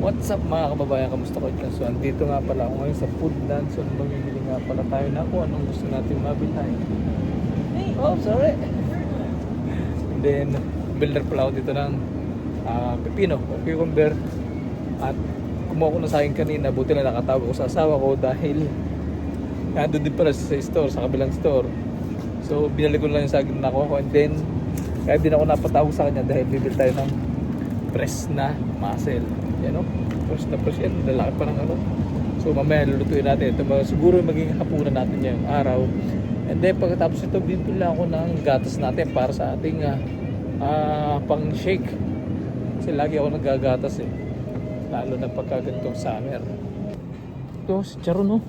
What's up mga kababayan, kamusta ko dyan? So andito nga pala ako ngayon sa Foodland. So mamimili nga pala tayo na kung anong gusto natin mabilhan. Oh, sorry. And then builder pala ako dito ng pepino o cucumber. At kumuha ko na sa akin kanina, buti na nakatawag ko sa asawa ko dahil nandun din pala sa store, sa kabilang store. So binalik ko lang yung saging na nakuha ko, and then kaya din ako napatawag sa kanya dahil bibili tayo ng press na muscle. Yan o, press na press yan, lalaki pa ng ano. So mamaya lulutuin natin ito, siguro maging hapunan natin yung araw. And then pagkatapos ito, bibili ako ng gatas natin para sa ating pang shake. Kasi lagi ako naggagatas eh, lalo na pagka ganitong summer. Ito si Charon, no?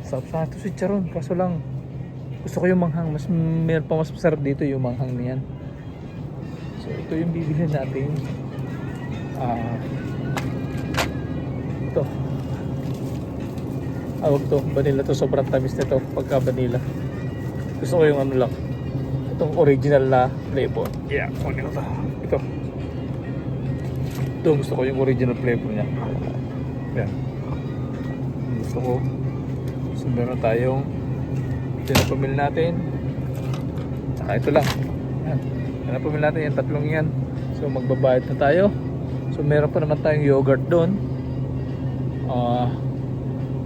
Sarap sa ito si Charon, kaso lang gusto ko yung manghang. Mayroon pa mas masarap dito yung manghang niyan. So ito yung bibilhin natin. Ito awag to, vanilla to. Sobrang tamis nito pagka vanilla. Gusto ko yung ano lang, itong original na flavor. Yeah, kunin ko to. Ito gusto ko yung original flavor nya. Yan, gusto ko. So meron tayong ito na pamili natin, saka ito lang. Yan, ito na pamili natin, yung tatlong yan. So magbabayad na tayo. So meron pa naman tayong yogurt doon.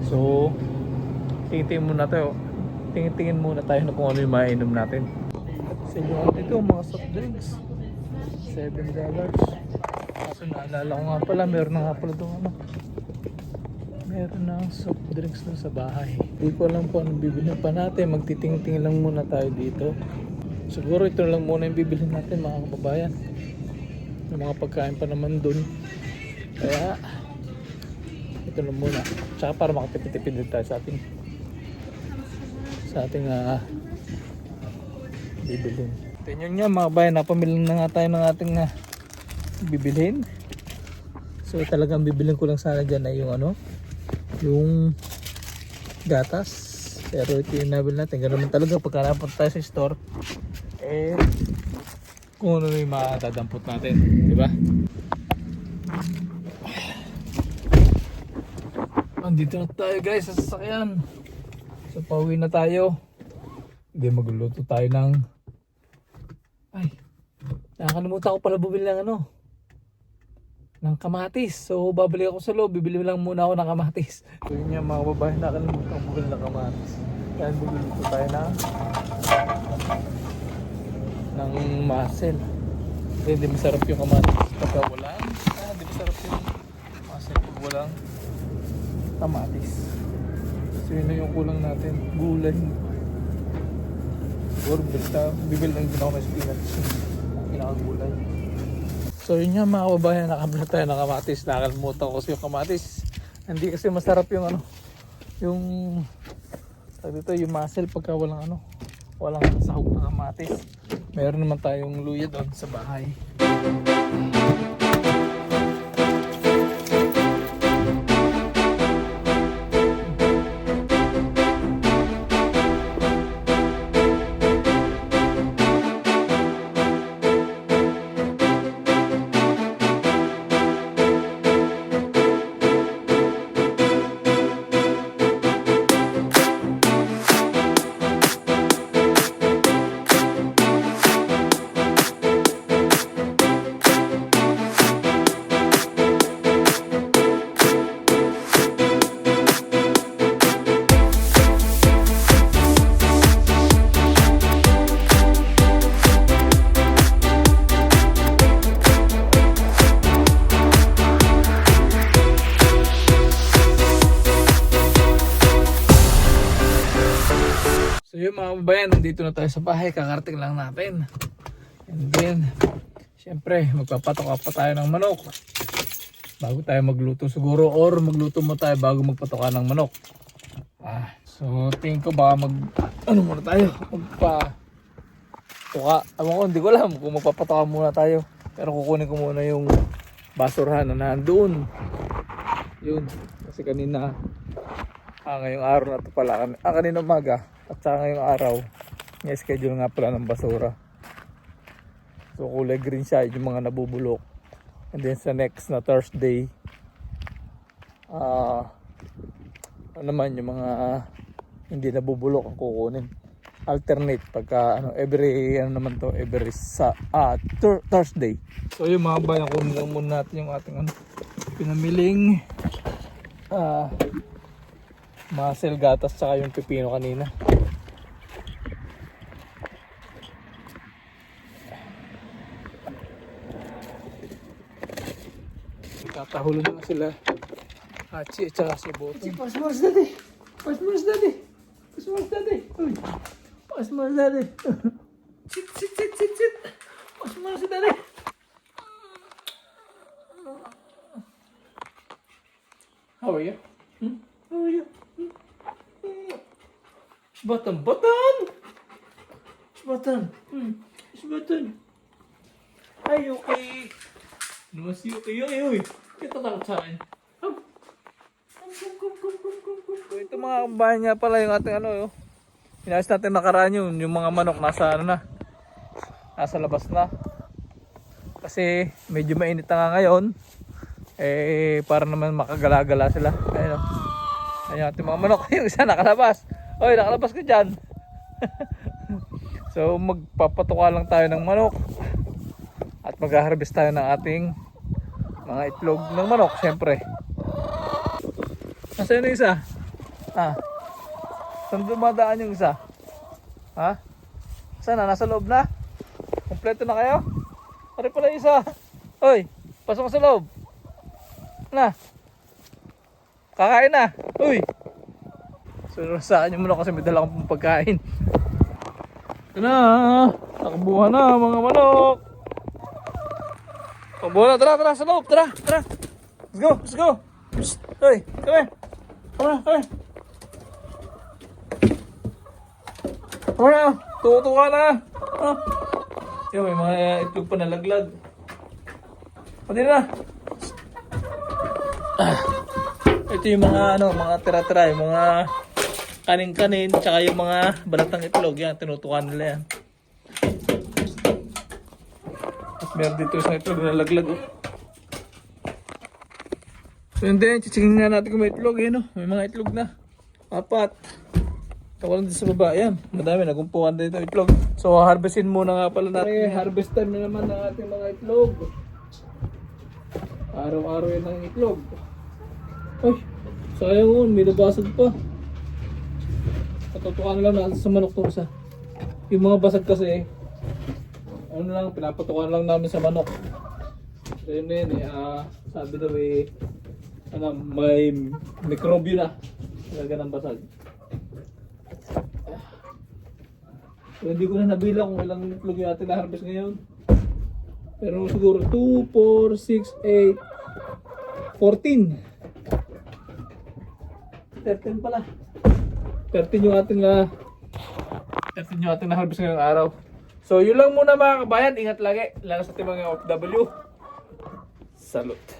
So tingin-tingin muna tayo. Tingin-tingin muna tayo na kung ano yung maiinom natin. Sa inyo ito, mga soft drinks, $7. Kaso naalala ko nga pala, meron na nga pala doon ano, meron na soft drinks doon sa bahay. Hindi ko alam po anong bibilhin pa natin. Magtitingin-tingin lang muna tayo dito. Siguro ito lang muna yung bibilhin natin mga kababayan. May mga pagkain pa naman doon, kaya ito lang muna. Tsaka para makatipid-tipid din tayo sa ating bibilhin. Tingnan nyo mga kababayan, napamili na nga tayo ng ating bibilhin. So talagang bibilhin ko lang sana dyan ay yung ano, yung gatas. Pero ito yung nabil natin. Ganun naman talaga pagka napunta tayo sa store, eh kung ano yung makadadampot natin, di ba? Andito na tayo guys sa sasakyan. So pauwi na tayo. Hindi, magluluto tayo ng nakakalimutan ko pala bumili ng ano, ng kamatis. So babalik ako sa loob, bibili lang muna ako ng kamatis. So yun yung mga babae, nakalimutan ko bumili ng kamatis. Kaya magluluto tayo ng muscle. Hindi masarap yung kamatis pagka walang hindi masarap yung muscle pag walang kamatis. So yun na yung kulang natin, gulay. Siguro bibili lang din ako ng spinach, pinakagulay. So yun nga mga kababayan, nakabila tayo ng kamatis. Nakalimutan ko kasi yung kamatis, hindi kasi masarap yung ano, yung dito yung muscle pagka walang sahog na kamatis. Meron naman tayong luya doon sa bahay. So yun mga kababayan, nandito na tayo sa bahay, kakarating lang natin. And then, syempre, magpapatok pa tayo ng manok bago tayo magluto siguro, or magluto mo tayo bago magpatoka ng manok. So tingin ko baka muna tayo, magpatoka. Ewan ko, hindi ko alam kung magpapatoka muna tayo. Pero kukunin ko muna yung basurahan na nandoon. Yun, kasi kanina, ngayong araw na ito pala, kanina umaga, at saka ngayong araw, may schedule nga pala ng basura. So kulay green siya, yung mga nabubulok. And then sa next na Thursday, ano naman yung mga hindi nabubulok ang kukunin. Alternate pagka every naman to, every Thursday. So yung mga bayan, kunin lang muna natin yung ating pinamiling muscle gatas tsaka yung pipino kanina. Katahulo na sila. Hachi at saka si Boto. Pasmars daddy! Pasmars daddy! Pasmars daddy! Uy! Pasmars daddy! Sit! Pasmars daddy! How are you? How are you? Button! Button! Are you okay? Mas okay, uy! Kita takot sa akin. So ito mga kabayan niya pala yung ating inayos natin nakaraan yung mga manok nasa nasa labas na. Kasi medyo mainit na nga ngayon. Para naman makagala-gala sila. Ayun ayun ating mga manok. Yung isa nakalabas. Oy, nakalabas ka dyan. So magpapatuka lang tayo ng manok. At mag-harvest tayo ng ating mga itlog ng manok, syempre. Nasaan yung isa? Saan dumadaan yung isa? Ha? Saan na? Nasa loob na? Kompleto na kayo? Pare pala yung isa. Hoy, pasok sa loob. Na. Kakain na. Uy. Sunod sa akin yung manok kasi may dala akong pagkain. Ito na. Takbuhan na mga manok. Takbuhan na. Tara sa loob. Tara. Let's go. Psst. Hoy, come. Come. Come na. Tutuka na. Yung may mga itlog pa nalaglag. Pati na. Ito yung mga mga tira-tira, yung mga kanin-kanin, tsaka yung mga balatang itlog yan, tinutukan nila yan. At meron dito isang itlog na nalaglag. So yun din, chichingin nga natin kung may itlog, may mga itlog na. 4. Tawalan din sa baba, yan. Madami, nagumpukan dito itlog. So harvestin muna nga pala natin. Harvest time na naman ng ating mga itlog. Araw-araw yan ng itlog. Ay, sayang may nabasag pa. Patutukan lang natin sa manok to isa. Yung mga basag kasi, pinapatukan lang namin sa manok. So yun na yun sabi daw may mikrobyo na. Talaga ng basag. So, hindi ko na nabilang kung ilang itlog yung ating na-harvest ngayon. Pero siguro 2, 4, 6, 8, 14. 13 pala. 13 yung ating na-harvest ngayong araw. So yun lang muna mga kabayan. Ingat lagi. Lalo sa ating mga OFW. Salute.